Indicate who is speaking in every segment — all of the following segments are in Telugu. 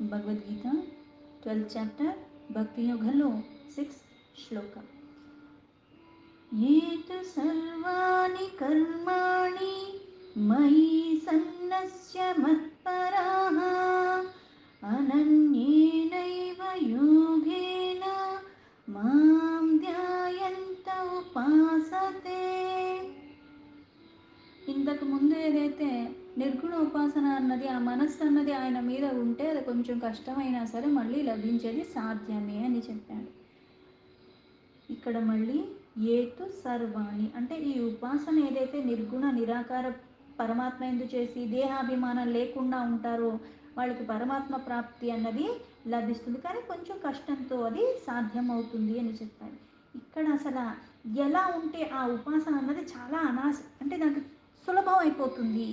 Speaker 1: భగవద్గీత 12th చాప్టర్ భక్తి యోగంలో 6th శ్లోక. ఏ తు సర్వాణి కర్మాణి మయి సన్నస్య మత్పరాః అనన్యేనైవ యోగేన మాం ధ్యాయంత ఉపాసతే. ఇంతకు ముందు ఏదైతే నిర్గుణ ఉపాసన అన్నది, ఆ మనస్సు అన్నది ఆయన మీద ఉంటే అది కొంచెం కష్టమైనా సరే మళ్ళీ లభించేది సాధ్యమే అని చెప్పాడు. ఇక్కడ మళ్ళీ ఏతు సర్వాణి అంటే ఈ ఉపాసన ఏదైతే నిర్గుణ నిరాకార పరమాత్మ ఎందు చేసి దేహాభిమానం లేకుండా ఉంటారో వాళ్ళకి పరమాత్మ ప్రాప్తి అన్నది లభిస్తుంది. కానీ కొంచెం కష్టంతో అది సాధ్యం అవుతుంది అని చెప్పాడు. ఇక్కడ అసలు ఎలా ఉంటే ఆ ఉపాసన అన్నది చాలా అంటే దానికి సులభం అయిపోతుంది.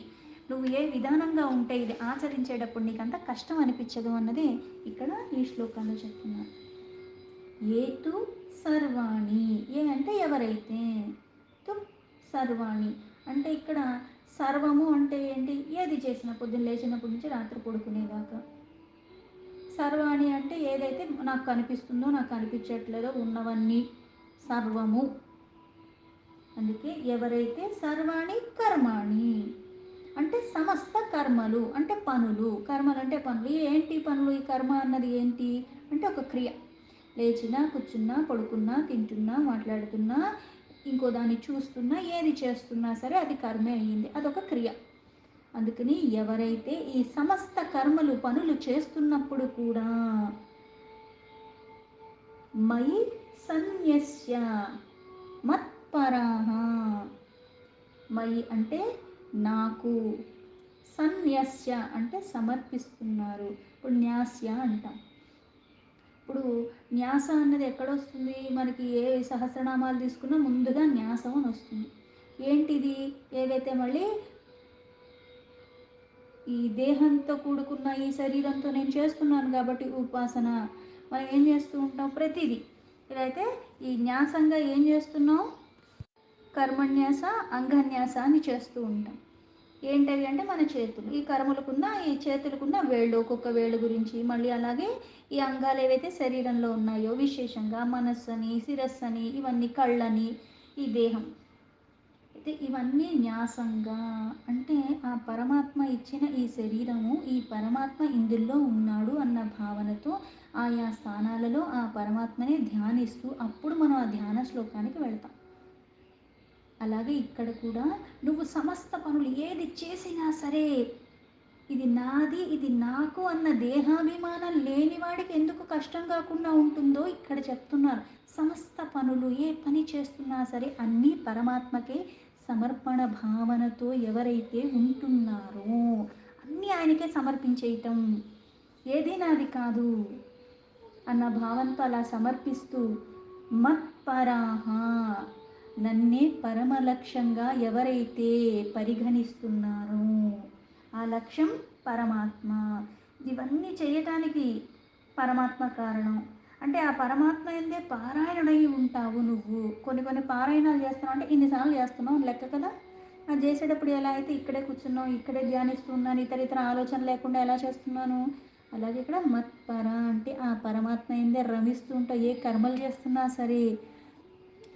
Speaker 1: నువ్వు ఏ విధానంగా ఉంటే ఇది ఆచరించేటప్పుడు నీకు అంత కష్టం అనిపించదు అన్నదే ఇక్కడ ఈ శ్లోకంలో చెప్తున్నారు. ఏతు సర్వాణి, ఏ అంటే ఎవరైతే, తు సర్వాణి అంటే ఇక్కడ సర్వము అంటే ఏంటి, ఏది చేసిన పొద్దున్న లేచినప్పటి నుంచి రాత్రి పడుకునేదాకా. సర్వాణి అంటే ఏదైతే నాకు కనిపిస్తుందో నాకు కనిపించట్లేదో ఉన్నవన్నీ సర్వము. అందుకే ఎవరైతే సర్వాణి కర్మాణి అంటే సమస్త కర్మలు అంటే పనులు. కర్మలు అంటే పనులు. ఏంటి పనులు? ఈ కర్మ అన్నది ఏంటి అంటే ఒక క్రియ. లేచినా, కూర్చున్నా, పడుకున్నా, తింటున్నా, మాట్లాడుతున్నా, ఇంకో దాన్ని చూస్తున్నా, ఏది చేస్తున్నా సరే అది కర్మే అయ్యింది. అదొక క్రియ. అందుకని ఎవరైతే ఈ సమస్త కర్మలు పనులు చేస్తున్నప్పుడు కూడా మయి సన్యస్య మత్పరాః, మయి అంటే నాకు, సన్యస్య అంటే సమర్పిస్తున్నారు. ఇప్పుడు న్యాస్య అంటాం. ఇప్పుడు న్యాస అన్నది ఎక్కడొస్తుంది మనకి? ఏ సహస్రనామాలు తీసుకున్నా ముందుగా న్యాసం అని వస్తుంది. ఏంటిది? ఏదైతే మళ్ళీ ఈ దేహంతో కూడుకున్న ఈ శరీరంతో నేను చేస్తున్నాను కాబట్టి ఉపాసన మనం ఏం చేస్తూ ఉంటాం? ప్రతిదీ ఇదైతే ఈ న్యాసంగా ఏం చేస్తున్నాం? కర్మన్యాస, అంగన్యాస అని చేస్తూ ఉంటాం. ఏంటవి అంటే మన చేతులు, ఈ కర్మలకున్న ఈ చేతులకున్న వేళ్ళు, ఒక్కొక్క వేళ్ళు గురించి, మళ్ళీ అలాగే ఈ అంగాలు ఏవైతే శరీరంలో ఉన్నాయో విశేషంగా మనస్సు అని, శిరస్సు అని, ఇవన్నీ కళ్ళని, ఈ దేహం అయితే ఇవన్నీ న్యాసంగా అంటే ఆ పరమాత్మ ఇచ్చిన ఈ శరీరము, ఈ పరమాత్మ ఇందులో ఉన్నాడు అన్న భావనతో ఆయా స్థానాలలో ఆ పరమాత్మని ధ్యానిస్తూ అప్పుడు మనం ఆ ధ్యాన శ్లోకానికి వెళ్తాం. అలాగే ఇక్కడ కూడా నువ్వు సమస్త పనులు ఏది చేసినా సరే ఇది నాది, ఇది నాకు అన్న దేహాభిమానం లేనివాడికి ఎందుకు కష్టం కాకుండా ఉంటుందో ఇక్కడ చెప్తున్నారు. సమస్త పనులు ఏ పని చేస్తున్నా సరే అన్నీ పరమాత్మకే సమర్పణ భావనతో ఎవరైతే ఉంటున్నారో అన్నీ ఆయనకే సమర్పించేయటం, ఏది నాది కాదు అన్న భావంతో అలా సమర్పిస్తూ మత్పరాహ నన్నే పరమ లక్ష్యంగా ఎవరైతే పరిగణిస్తున్నారో ఆ లక్ష్యం పరమాత్మ. ఇవన్నీ చేయటానికి పరమాత్మ కారణం. అంటే ఆ పరమాత్మ ఎందే పారాయణుడై ఉంటావు నువ్వు. కొన్ని కొన్ని పారాయణాలు చేస్తున్నావు అంటే ఇన్నిసార్లు చేస్తున్నావు లెక్క కదా. అది చేసేటప్పుడు ఎలా అయితే ఇక్కడే కూర్చున్నావు, ఇక్కడే ధ్యానిస్తున్నాను, ఇతర ఇతర ఆలోచన లేకుండా ఎలా చేస్తున్నాను, అలాగే ఇక్కడ మత్పర అంటే ఆ పరమాత్మ ఎందే రమిస్తూ ఉంటావు. ఏ కర్మలు చేస్తున్నా సరే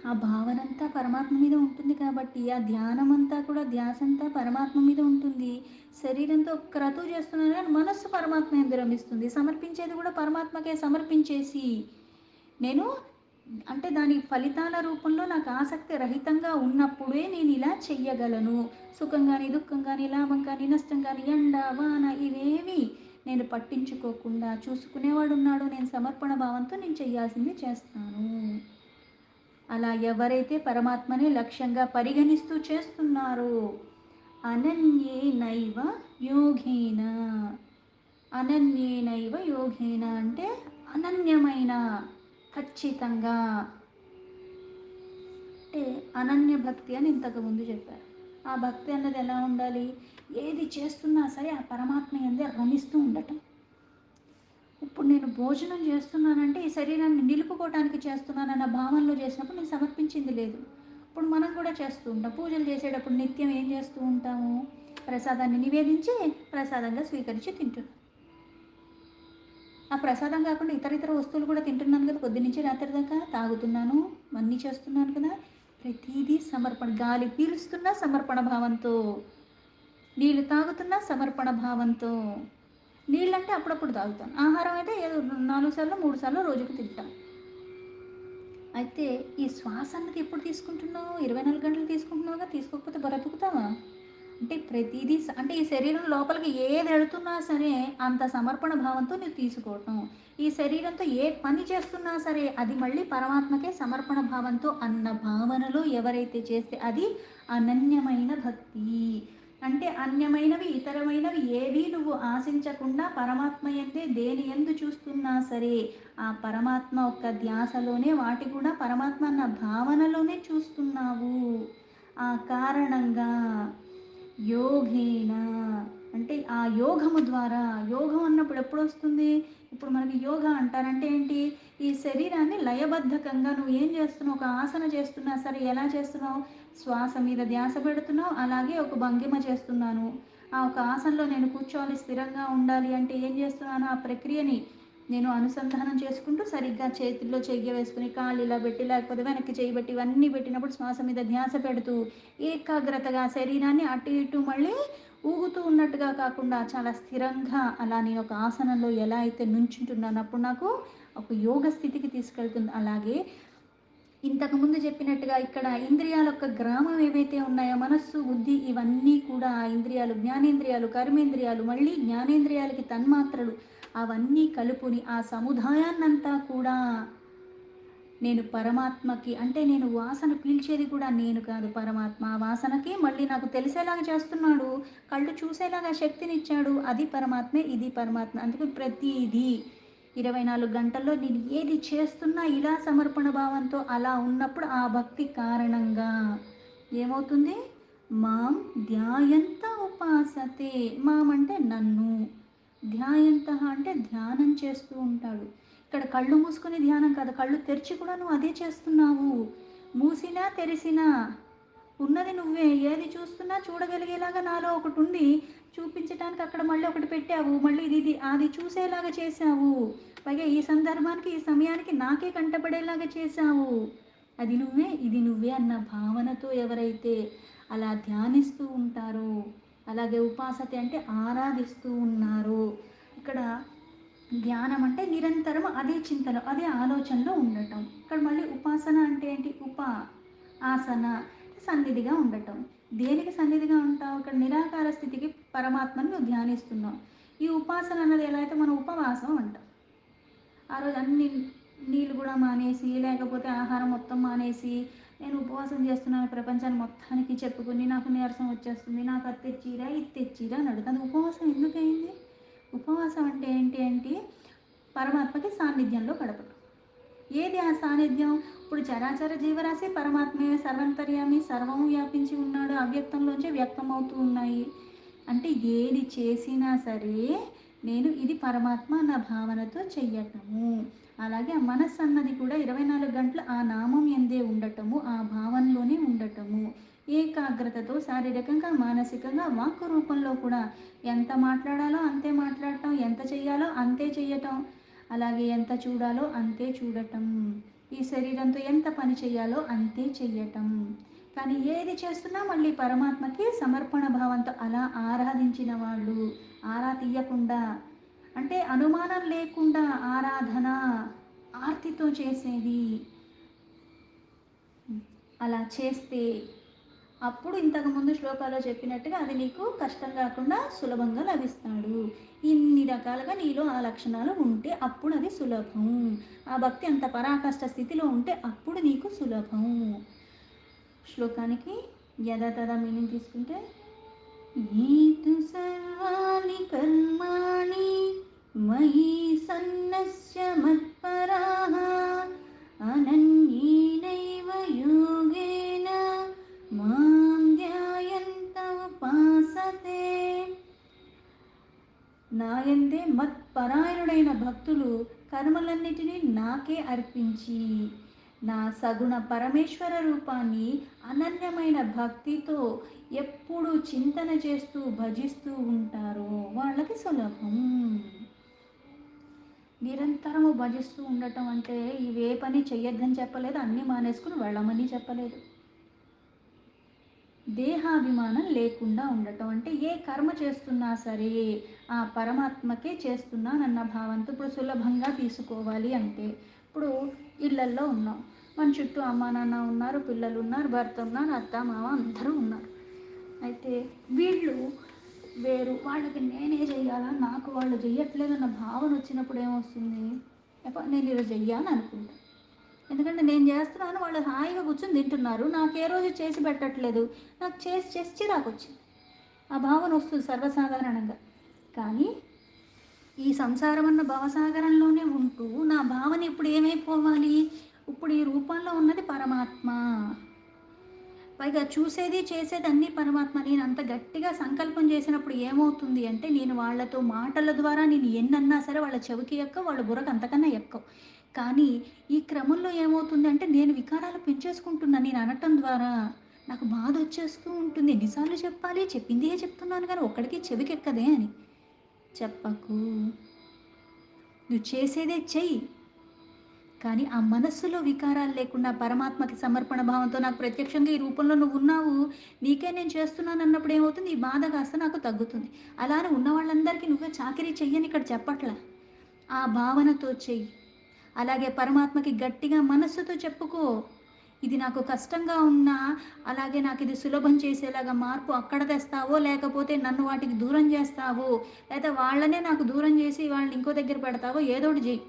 Speaker 1: ఆ భావన అంతా పరమాత్మ మీద ఉంటుంది కాబట్టి ఆ ధ్యానం అంతా కూడా ధ్యాస అంతా పరమాత్మ మీద ఉంటుంది. శరీరంతో క్రతువు చేస్తున్నాను కానీ మనస్సు పరమాత్మ ఎందు రమిస్తుంది. సమర్పించేది కూడా పరమాత్మకే సమర్పించేసి నేను అంటే దాని ఫలితాల రూపంలో నాకు ఆసక్తి రహితంగా ఉన్నప్పుడే నేను ఇలా చెయ్యగలను. సుఖం కానీ, దుఃఖం కానీ, లాభం కానీ, నష్టం కానీ, ఎండ వాన ఇవేవి నేను పట్టించుకోకుండా చూసుకునేవాడు ఉన్నాడు. నేను సమర్పణ భావంతో నేను చేయాల్సింది చేస్తాను. అలా ఎవరైతే పరమాత్మని లక్ష్యంగా పరిగణిస్తూ చేస్తున్నారో అనన్యేనైవ యోగేన, అనన్యేనైవ యోగేన అంటే అనన్యమైన, ఖచ్చితంగా అంటే అనన్య భక్తి అని ఇంతకుముందు చెప్పారు. ఆ భక్తి అన్నది ఎలా ఉండాలి? ఏది చేస్తున్నా సరే ఆ పరమాత్మ యందే రమిస్తూ ఉండటం. ఇప్పుడు నేను భోజనం చేస్తున్నానంటే ఈ శరీరాన్ని నిలుపుకోవటానికి చేస్తున్నానన్న భావనలో చేసినప్పుడు నేను సమర్పించింది లేదు. ఇప్పుడు మనం కూడా చేస్తూ ఉంటాం. పూజలు చేసేటప్పుడు నిత్యం ఏం చేస్తూ ఉంటాము? ప్రసాదాన్ని నివేదించి ప్రసాదంగా స్వీకరించి తింటున్నాం. ఆ ప్రసాదం కాకుండా ఇతర ఇతర వస్తువులు కూడా తింటున్నాను కదా, పొద్దున్నుంచి రాత్రి దాకా తాగుతున్నాను, అన్నీ చేస్తున్నాను కదా. ప్రతిదీ సమర్పణ. గాలి పీలుస్తున్నా సమర్పణ భావంతో, నీళ్ళు తాగుతున్నా సమర్పణ భావంతో. నీళ్ళంటే అప్పుడప్పుడు తాగుతాను, ఆహారం అయితే ఏదో 4 సార్లు 3 సార్లు రోజుకు తింటాం. అయితే ఈ శ్వాస అన్నది ఎప్పుడు తీసుకుంటున్నావు? 24 గంటలు తీసుకుంటున్నావుగా, తీసుకోకపోతే బ్రతుకుతావా? అంటే ప్రతిదీ అంటే ఈ శరీరం లోపలికి ఏది ఎడుతున్నా సరే అంత సమర్పణ భావంతో నువ్వు తీసుకోవటం. ఈ శరీరంతో ఏ పని చేస్తున్నా సరే అది మళ్ళీ పరమాత్మకే సమర్పణ భావంతో అన్న భావనలో ఎవరైతే చేస్తే అది అనన్యమైన భక్తి. అంటే అన్యమైనవి ఇతరమైనవి ఏవి నువ్వు ఆశించకుండా పరమాత్మ ఎందే దేని ఎందు చూస్తున్నా సరే ఆ పరమాత్మ ఒక్క ధ్యాసలోనే వాటి కూడా పరమాత్మ అన్న భావనలోనే చూస్తున్నావు. ఆ కారణంగా యోగేన, అంటే ఆ యోగము ద్వారా. యోగం అన్నప్పుడు ఎప్పుడు వస్తుంది? ఇప్పుడు మనకి యోగా అంటారంటే ఏంటి? ఈ శరీరాన్ని లయబద్ధకంగా నువ్వు ఏం చేస్తున్నావు? ఒక ఆసన చేస్తున్నా సరే ఎలా చేస్తున్నావు? శ్వాస మీద ధ్యాస పెడుతున్నావు, అలాగే ఒక భంగిమ చేస్తున్నాను, ఆ ఒక ఆసనలో నేను కూర్చోవాలి, స్థిరంగా ఉండాలి అంటే ఏం చేస్తున్నాను? ఆ ప్రక్రియని నేను అనుసంధానం చేసుకుంటూ సరిగ్గా చేతుల్లో చెయ్యి వేసుకుని కాళ్ళు ఇలా పెట్టి లేకపోతే వెనక్కి చేయి పెట్టి ఇవన్నీ పెట్టినప్పుడు శ్వాస మీద ధ్యాస పెడుతూ ఏకాగ్రతగా శరీరాన్ని అటు ఇటు మళ్ళీ ఊగుతూ ఉన్నట్టుగా కాకుండా చాలా స్థిరంగా అలా నేను ఒక ఆసనంలో ఎలా అయితే నుంచుంటున్నాను అప్పుడు నాకు ఒక యోగ స్థితికి తీసుకెళ్తుంది. అలాగే ఇంతకుముందు చెప్పినట్టుగా ఇక్కడ ఇంద్రియాల యొక్క గ్రామం ఏవైతే ఉన్నాయో మనస్సు బుద్ధి ఇవన్నీ కూడా ఇంద్రియాలు, జ్ఞానేంద్రియాలు, కర్మేంద్రియాలు, మళ్ళీ జ్ఞానేంద్రియాలకి తన్మాత్రలు, అవన్నీ కలుపుని ఆ సముదాయాన్నంతా కూడా నేను పరమాత్మకి, అంటే నేను వాసన పీల్చేది కూడా నేను కాదు, పరమాత్మ ఆ వాసనకి మళ్ళీ నాకు తెలిసేలాగా చేస్తున్నాడు, కళ్ళు చూసేలాగా శక్తినిచ్చాడు, అది పరమాత్మే ఇది పరమాత్మ. అందుకు ప్రతిదీ 24 గంటల్లో నేను ఏది చేస్తున్నా ఇలా సమర్పణ భావంతో అలా ఉన్నప్పుడు ఆ భక్తి కారణంగా ఏమవుతుంది? మాం ధ్యాయంత ఉపాసతే. మాం అంటే నన్ను, ధ్యాయంత అంటే ధ్యానం చేస్తూ ఉంటాడు. ఇక్కడ కళ్ళు మూసుకొని ధ్యానం కాదు, కళ్ళు తెరిచి కూడా నువ్వు అదే చేస్తున్నావు. మూసినా తెరిసినా ఉన్నది నువ్వే, ఏది చూస్తున్నా చూడగలిగేలాగా నాలో ఒకటి ఉంది, చూపించడానికి అక్కడ మళ్ళీ ఒకటి పెట్టావు, మళ్ళీ ఇది అది చూసేలాగా చేశావు, పైగా ఈ సందర్భానికి ఈ సమయానికి నాకే కంటపడేలాగా చేశావు. అది నువ్వే ఇది నువ్వే అన్న భావనతో ఎవరైతే అలా ధ్యానిస్తూ ఉంటారో, అలాగే ఉపాసతే అంటే ఆరాధిస్తూ ఉన్నారో. ఇక్కడ ధ్యానం అంటే నిరంతరం అదే చింతన అదే ఆలోచనలో ఉండటం. ఇక్కడ మళ్ళీ ఉపాసన అంటే ఏంటి? ఆసన, సన్నిధిగా ఉండటం. దేనికి సన్నిధిగా ఉంటావు? ఇక్కడ నిరాకార స్థితికి పరమాత్మని నువ్వు ధ్యానిస్తున్నావు. ఈ ఉపాసన అన్నది ఎలా అయితే మనం ఉపవాసం అంటాం. ఆ రోజు అన్ని నీళ్ళు కూడా మానేసి లేకపోతే ఆహారం మొత్తం మానేసి నేను ఉపవాసం చేస్తున్నాను ప్రపంచాన్ని మొత్తానికి చెప్పుకుని నాకు నీరసం వచ్చేస్తుంది, నాకు అది తెచ్చిరా ఇది తెచ్చిరా అని అడుగుతాను. ఉపవాసం ఎందుకయింది? ఉపవాసం అంటే ఏంటి పరమాత్మకి సాన్నిధ్యంలో గడపడం. ఏది ఆ సాన్నిధ్యం? ఇప్పుడు చరాచర జీవరాశి పరమాత్మే, సర్వంతర్యామి, సర్వము వ్యాపించి ఉన్నాడు, అవ్యక్తంలోంచి వ్యక్తం అవుతూ ఉన్నాయి. అంటే ఏది చేసినా సరే నేను ఇది పరమాత్మ అన్న భావనతో చెయ్యటము. అలాగే ఆ మనస్సు అన్నది కూడా 24 గంటలు ఆ నామం ఎందే ఉండటము, ఆ భావనలోనే ఉండటము. ఏకాగ్రతతో శారీరకంగా మానసికంగా వాక్కు రూపంలో కూడా ఎంత మాట్లాడాలో అంతే మాట్లాడటం, ఎంత చెయ్యాలో అంతే చెయ్యటం, అలాగే ఎంత చూడాలో అంతే చూడటం, ఈ శరీరంతో ఎంత పని చేయాలో అంతే చెయ్యటం. కానీ ఏది చేస్తున్నా మళ్ళీ పరమాత్మకి సమర్పణ భావంతో అలా ఆరాధించిన వాళ్ళు, ఆరా తీయకుండా అంటే అనుమానం లేకుండా ఆరాధన ఆర్తితో చేసేది, అలా చేస్తే అప్పుడు ఇంతకుముందు శ్లోకాల్లో చెప్పినట్టుగా అది నీకు కష్టం కాకుండా సులభంగా లభిస్తాడు. ఇన్ని రకాలుగా నీలో ఆ లక్షణాలు ఉంటే అప్పుడు అది సులభం. ఆ భక్తి అంత పరాకష్ట స్థితిలో ఉంటే అప్పుడు నీకు సులభం. శ్లోకానికి యథాతథ మీనింగ్ తీసుకుంటే ఏతు సర్వాణి కర్మాణి మయి సన్నస్య మత్పరాః అనన్యేనైవ యోగేన మాం ధ్యాయంత ఉపాసతే. నాయందే మత్పరాయణుడైన భక్తులు కర్మలన్నిటినీ నాకే అర్పించి నా సగుణ పరమేశ్వర రూపాన్ని అనన్యమైన భక్తితో ఎప్పుడు చింతన చేస్తూ భజిస్తూ ఉంటారో వాళ్ళకి సులభం. నిరంతరము భజిస్తూ ఉండటం అంటే ఇవే పని చెయ్యొద్దని చెప్పలేదు, అన్నీ మానేసుకుని వెళ్ళమని చెప్పలేదు. దేహాభిమానం లేకుండా ఉండటం అంటే ఏ కర్మ చేస్తున్నా సరే ఆ పరమాత్మకే చేస్తున్నానన్న భావంతో ఇప్పుడు సులభంగా తీసుకోవాలి అంటే ఇప్పుడు ఇళ్ళల్లో ఉన్నాం, మన చుట్టూ అమ్మా నాన్న ఉన్నారు, పిల్లలు ఉన్నారు, భర్త ఉన్నారు, అత్త మామ అందరూ ఉన్నారు. అయితే వీళ్ళు వేరు, వాళ్ళకి నేనే చెయ్యాలా, నాకు వాళ్ళు చెయ్యట్లేదన్న భావన వచ్చినప్పుడు ఏమొస్తుంది, నేను ఈరోజు చెయ్యాలని అనుకుంటా. ఎందుకంటే నేను చేస్తున్నాను, వాళ్ళు హాయిగా కూర్చొని తింటున్నారు, నాకు ఏ రోజు చేసి పెట్టట్లేదు, నాకు చేసి చేసి చిరాకు వచ్చింది. ఆ భావన వస్తుంది సర్వసాధారణంగా. కానీ ఈ సంసారం అన్న భవసాగరంలోనే ఉంటూ నా భావన ఇప్పుడు ఏమైపోవాలి, ఇప్పుడు ఈ రూపంలో ఉన్నది పరమాత్మ, పైగా చూసేది చేసేది అన్నీ పరమాత్మ. నేను అంత గట్టిగా సంకల్పం చేసినప్పుడు ఏమవుతుంది అంటే నేను వాళ్ళతో మాటల ద్వారా నేను ఎన్నన్నా సరే వాళ్ళ చెవికి ఎక్కవు, వాళ్ళ బుర్రకు అంతకన్నా ఎక్కవు. కానీ ఈ క్రమంలో ఏమవుతుంది అంటే నేను వికారాలు పెంచేసుకుంటున్నాను. నేను అనటం ద్వారా నాకు బాధ వచ్చేస్తూ ఉంటుంది. ఎన్నిసార్లు చెప్పాలి, చెప్పిందే చెప్తున్నాను కానీ ఒక్కడికి చెవికి ఎక్కదే అని. చెప్పకు, నువ్వు చేసేదే చెయ్యి, కానీ ఆ మనస్సులో వికారాలు లేకుండా పరమాత్మకి సమర్పణ భావంతో నాకు ప్రత్యక్షంగా ఈ రూపంలో నువ్వు ఉన్నావు, నీకే నేను చేస్తున్నాను అన్నప్పుడు ఏమవుతుంది, ఈ బాధ కాస్త నాకు తగ్గుతుంది. అలానే ఉన్న వాళ్ళందరికీ నువ్వే చాకరీ చెయ్యని ఇక్కడ చెప్పట్లా, ఆ భావనతో చెయ్యి. అలాగే పరమాత్మకి గట్టిగా మనస్సుతో చెప్పుకో, ఇది నాకు కష్టంగా ఉన్నా అలాగే నాకు ఇది సులభం చేసేలాగా మార్పు అక్కడ తెస్తావో లేకపోతే నన్ను వాటికి దూరం చేస్తావో లేదా వాళ్ళనే నాకు దూరం చేసి వాళ్ళని ఇంకో దగ్గర పెడతావో ఏదో ఒకటి చెయ్యి,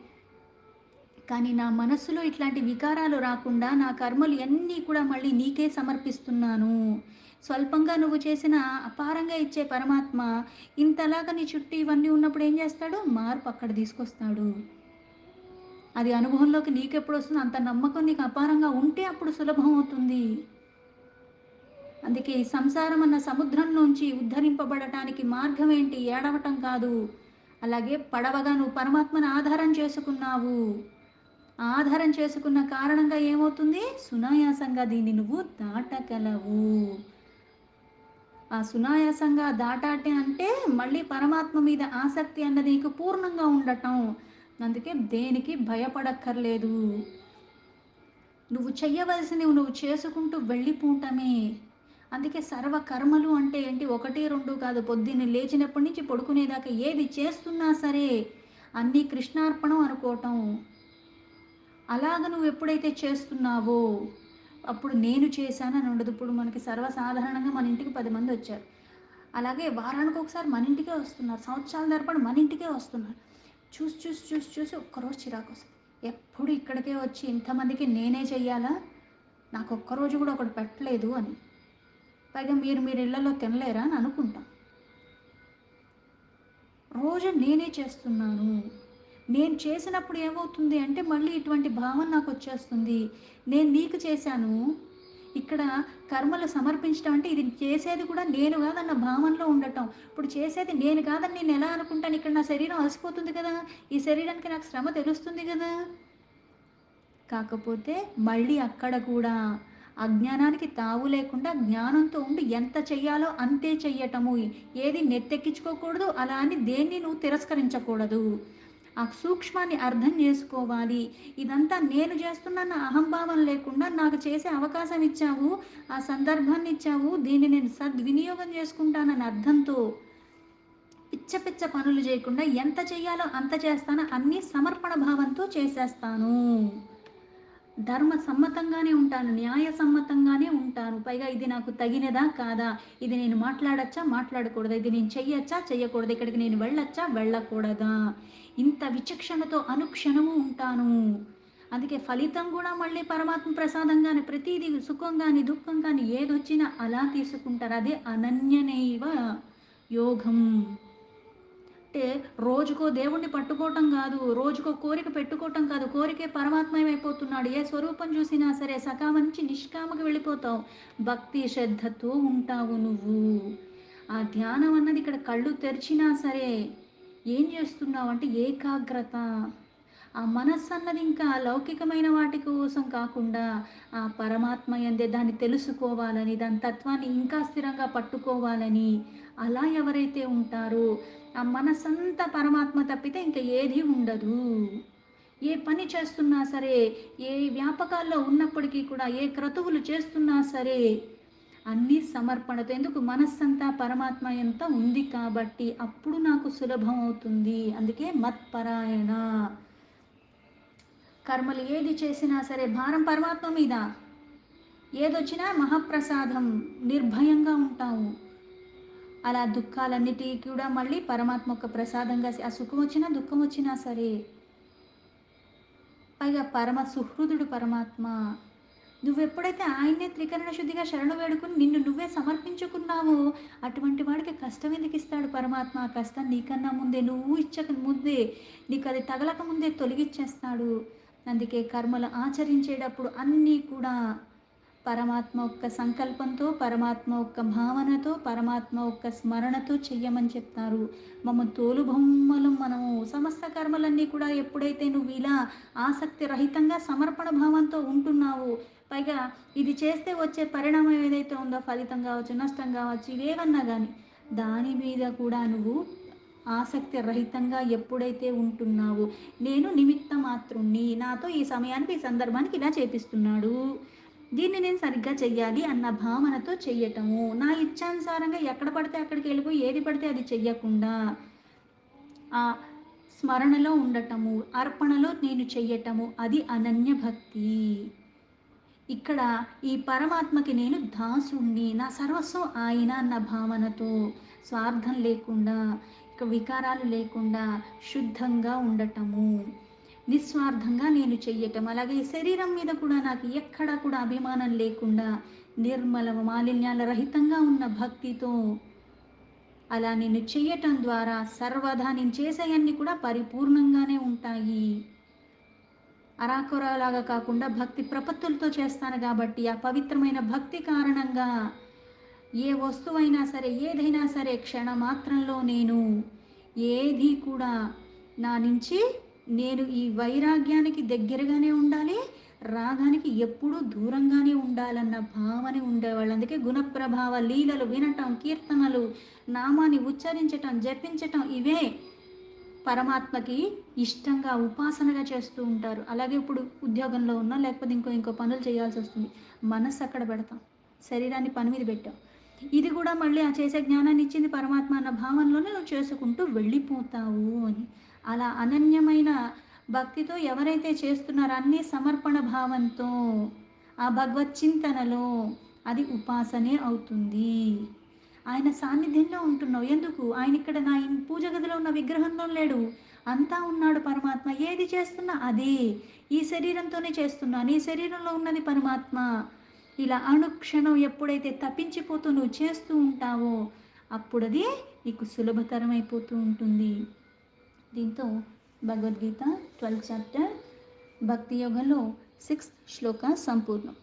Speaker 1: కానీ నా మనస్సులో ఇట్లాంటి వికారాలు రాకుండా నా కర్మలు అన్నీ కూడా మళ్ళీ నీకే సమర్పిస్తున్నాను. స్వల్పంగా నువ్వు చేసిన అపారంగా ఇచ్చే పరమాత్మ ఇంతలాగా నీ చుట్టూ ఇవన్నీ ఉన్నప్పుడు ఏం చేస్తాడు, మార్పు అక్కడ తీసుకొస్తాడు. అది అనుభవంలోకి నీకెప్పుడు వస్తుంది, అంత నమ్మకం నీకు అపారంగా ఉంటే అప్పుడు సులభం అవుతుంది. అందుకే ఈ సంసారం అన్న సముద్రం నుంచి ఉద్ధరింపబడటానికి మార్గం ఏంటి, ఏడవటం కాదు. అలాగే పడవగా నువ్వు పరమాత్మను ఆధారం చేసుకున్నావు, ఆధారం చేసుకున్న కారణంగా ఏమవుతుంది, సునాయాసంగా దీన్ని నువ్వు దాటగలవు. ఆ సునాయాసంగా దాటాటే అంటే మళ్ళీ పరమాత్మ మీద ఆసక్తి అన్నది నీకు పూర్ణంగా ఉండటం. అందుకే దేనికి భయపడక్కర్లేదు, నువ్వు చెయ్యవలసినవి నువ్వు చేసుకుంటూ వెళ్ళిపోవటమే. అందుకే సర్వకర్మలు అంటే ఏంటి, ఒకటి రెండు కాదు, పొద్దున్న లేచినప్పటి నుంచి పడుకునేదాకా ఏది చేస్తున్నా సరే అన్నీ కృష్ణార్పణం అనుకోవటం. అలాగ నువ్వు ఎప్పుడైతే చేస్తున్నావో అప్పుడు నేను చేశాను అని ఉండదు. ఇప్పుడు మనకి సర్వసాధారణంగా మన ఇంటికి 10 మంది వచ్చారు, అలాగే వారానికి ఒకసారి మన ఇంటికే వస్తున్నారు, సంవత్సరాల తరబడి మన ఇంటికే వస్తున్నారు. చూసి చూసి చూసి చూసి ఒక్కరోజు చిరాకు వస్తుంది, ఎప్పుడు ఇక్కడికే వచ్చి ఇంతమందికి నేనే చెయ్యాలా, నాకు ఒక్కరోజు కూడా ఒకటి పెట్టలేదు అని. పైగా మీరు మీరు ఇళ్లలో తినలేరా అని అనుకుంటాం. రోజు నేనే చేస్తున్నాను, నేను చేసినప్పుడు ఏమవుతుంది అంటే మళ్ళీ ఇటువంటి భావన నాకు వచ్చేస్తుంది, నేను నీకు చేశాను. ఇక్కడ కర్మలు సమర్పించడం అంటే ఇది చేసేది కూడా నేను కాదన్న భావనలో ఉండటం. ఇప్పుడు చేసేది నేను కాదని నేను ఎలా అనుకుంటాను, ఇక్కడ నా శరీరం అలసిపోతుంది కదా, ఈ శరీరానికి నాకు శ్రమ తెలుస్తుంది కదా. కాకపోతే మళ్ళీ అక్కడ కూడా అజ్ఞానానికి తావు లేకుండా జ్ఞానంతో ఉండి ఎంత చెయ్యాలో అంతే చెయ్యటము. ఏది నెత్తెక్కించుకోకూడదు, అలా అని దేన్ని నువ్వు తిరస్కరించకూడదు. ఆ సూక్ష్మాన్ని అర్థం చేసుకోవాలి. ఇదంతా నేను చేస్తున్న అహంభావం లేకుండా నాకు చేసే అవకాశం ఇచ్చావు, ఆ సందర్భాన్ని ఇచ్చావు, దీన్ని నేను సద్వినియోగం చేసుకుంటానని అర్థంతో పిచ్చ పిచ్చ పనులు చేయకుండా ఎంత చెయ్యాలో అంత చేస్తాను, అన్నీ సమర్పణ భావంతో చేసేస్తాను. ధర్మ సమ్మతంగానే ఉంటాను, న్యాయ సమ్మతంగానే ఉంటాను. పైగా ఇది నాకు తగినదా కాదా, ఇది నేను మాట్లాడచ్చా మాట్లాడకూడదా, ఇది నేను చెయ్యొచ్చా చెయ్యకూడదు, ఇక్కడికి నేను వెళ్ళొచ్చా వెళ్ళకూడదా, ఇంత విచక్షణతో అనుక్షణము ఉంటాను. అందుకే ఫలితం కూడా మళ్ళీ పరమాత్మ ప్రసాదంగానే, ప్రతిదీ సుఖం కానీ దుఃఖం కానీ ఏదొచ్చినా అలా తీసుకుంటారు. అదే అనన్యనైవ యోగం. అంటే రోజుకో దేవుణ్ణి పట్టుకోవటం కాదు, రోజుకో కోరిక పెట్టుకోవటం కాదు, కోరికే పరమాత్మయమైపోతున్నాడు. ఏ స్వరూపం చూసినా సరే సకామ నుంచి నిష్కామకి వెళ్ళిపోతావు, భక్తి శ్రద్ధతో ఉంటావు నువ్వు. ఆ ధ్యానం అన్నది ఇక్కడ కళ్ళు తెరిచినా సరే ఏం చేస్తున్నావు అంటే ఏకాగ్రత. ఆ మనస్సు అన్నది ఇంకా లౌకికమైన వాటి కోసం కాకుండా ఆ పరమాత్మ యందే దాన్ని తెలుసుకోవాలని, దాని తత్వాన్ని ఇంకా స్థిరంగా పట్టుకోవాలని, అలా ఎవరైతే ఉంటారో ఆ మనసంతా పరమాత్మ తప్పితే ఇంక ఏది ఉండదు. ఏ పని చేస్తున్నా సరే, ఏ వ్యాపకాల్లో ఉన్నప్పటికీ కూడా, ఏ క్రతువులు చేస్తున్నా సరే, అన్నీ సమర్పణతో. ఎందుకు? మనస్సంతా పరమాత్మ ఎంత ఉంది కాబట్టి అప్పుడు నాకు సులభం అవుతుంది. అందుకే మత్పరాయణ. కర్మలు ఏది చేసినా సరే భారం పరమాత్మ మీద. ఏదొచ్చినా మహాప్రసాదం, నిర్భయంగా ఉంటావు. అలా దుఃఖాలన్నిటికీ కూడా మళ్ళీ పరమాత్మ ఒక ప్రసాదంగా, ఆ సుఖం వచ్చినా దుఃఖం వచ్చినా సరే, పైగా పరమ సుహృదుడు పరమాత్మ. నువ్వెప్పుడైతే ఆయన్నే త్రికరణ శుద్ధిగా శరణు వేడుకుని నిన్ను నువ్వే సమర్పించుకున్నావో, అటువంటి వాడికి కష్టం ఎందుకు ఇస్తాడు పరమాత్మ? ఆ కష్టం నీకన్నా ముందే, నువ్వు ఇచ్చక ముందే, నీకు అది తగలక ముందే తొలగిచ్చేస్తాడు. అందుకే కర్మలు ఆచరించేటప్పుడు అన్నీ కూడా పరమాత్మ ఒక్క సంకల్పంతో, పరమాత్మ ఒక్క భావనతో, పరమాత్మ ఒక్క స్మరణతో చెయ్యమని చెప్తారు. తోలుబొమ్మలం మనము. సమస్త కర్మలన్నీ కూడా ఎప్పుడైతే నువ్వు ఇలా ఆసక్తి రహితంగా సమర్పణ భావంతో ఉంటున్నావో, పైగా ఇది చేస్తే వచ్చే పరిణామం ఏదైతే ఉందో, ఫలితం కావచ్చు, నష్టం కావచ్చు, ఇవేవన్నా కానీ, దాని మీద కూడా నువ్వు ఆసక్తి రహితంగా ఎప్పుడైతే ఉంటున్నావో, నేను నిమిత్త మాత్రుణ్ణి, నాతో ఈ సమయానికి ఈ సందర్భానికి ఇలా చేపిస్తున్నాడు, దీన్ని నేను సరిగ్గా చెయ్యాలి అన్న భావనతో చెయ్యటము. నా ఇచ్ఛానుసారంగా ఎక్కడ పడితే అక్కడికి వెళ్ళిపోయి ఏది పడితే అది చెయ్యకుండా ఆ స్మరణలో ఉండటము, అర్పణలో నేను చెయ్యటము, అది అనన్య భక్తి. ఇక్కడ ఈ పరమాత్మకి నేను దాసుణ్ణి, నా సర్వస్వం ఆయన అన్న భావనతో, స్వార్థం లేకుండా, ఇక వికారాలు లేకుండా శుద్ధంగా ఉండటము, నిస్వార్థంగా నేను చెయ్యటం. అలాగే ఈ శరీరం మీద కూడా నాకు ఎక్కడా కూడా అభిమానం లేకుండా, నిర్మల మాలిన్యాల రహితంగా ఉన్న భక్తితో అలా నేను చెయ్యటం ద్వారా సర్వదా నేను చేసేవన్నీ కూడా పరిపూర్ణంగానే ఉంటాయి. అరాకొరలాగా కాకుండా భక్తి ప్రపత్తులతో చేస్తాను కాబట్టి, ఆ పవిత్రమైన భక్తి కారణంగా ఏ వస్తువైనా సరే, ఏదైనా సరే క్షణమాత్రంలో నేను ఏది కూడా నా నుంచి, నేను ఈ వైరాగ్యానికి దగ్గరగానే ఉండాలి, రాగానికి ఎప్పుడూ దూరంగానే ఉండాలన్న భావన ఉండేవాళ్ళు. అందుకే గుణప్రభావ లీలలు వినటం, కీర్తనలు, నామాన్ని ఉచ్చరించటం, జపించటం, ఇవే పరమాత్మకి ఇష్టంగా ఉపాసనగా చేస్తూ ఉంటారు. అలాగే ఇప్పుడు ఉద్యోగంలో ఉన్నా, లేకపోతే ఇంకో పనులు చేయాల్సి వస్తుంది, మనస్సు అక్కడ పెడతాం, శరీరాన్ని పని మీద పెట్టాం, ఇది కూడా మళ్ళీ ఆ చేసే జ్ఞానాన్ని ఇచ్చింది పరమాత్మ అన్న భావనలోనే నువ్వు చేసుకుంటూ వెళ్ళిపోతావు అని. అలా అనన్యమైన భక్తితో ఎవరైతే చేస్తున్నారో, అన్నీ సమర్పణ భావంతో, ఆ భగవత్ చింతనలో, అది ఉపాసనే అవుతుంది. ఆయన సాన్నిధ్యంలో ఉంటున్నావు. ఎందుకు? ఆయన ఇక్కడ నా పూజ గదిలో ఉన్న విగ్రహంలో లేడు, అంతా ఉన్నాడు పరమాత్మ. ఏది చేస్తున్నా అదే, ఈ శరీరంతోనే చేస్తున్నాను, ఈ శరీరంలో ఉన్నది పరమాత్మ. ఇలా అనుక్షణం ఎప్పుడైతే తప్పించిపోతూ నువ్వు చేస్తూ ఉంటావో, అప్పుడది నీకు సులభతరం అయిపోతూ ఉంటుంది. దీంతో భగవద్గీత 12th చాప్టర్ భక్తి యోగంలో 6th శ్లోక సంపూర్ణం.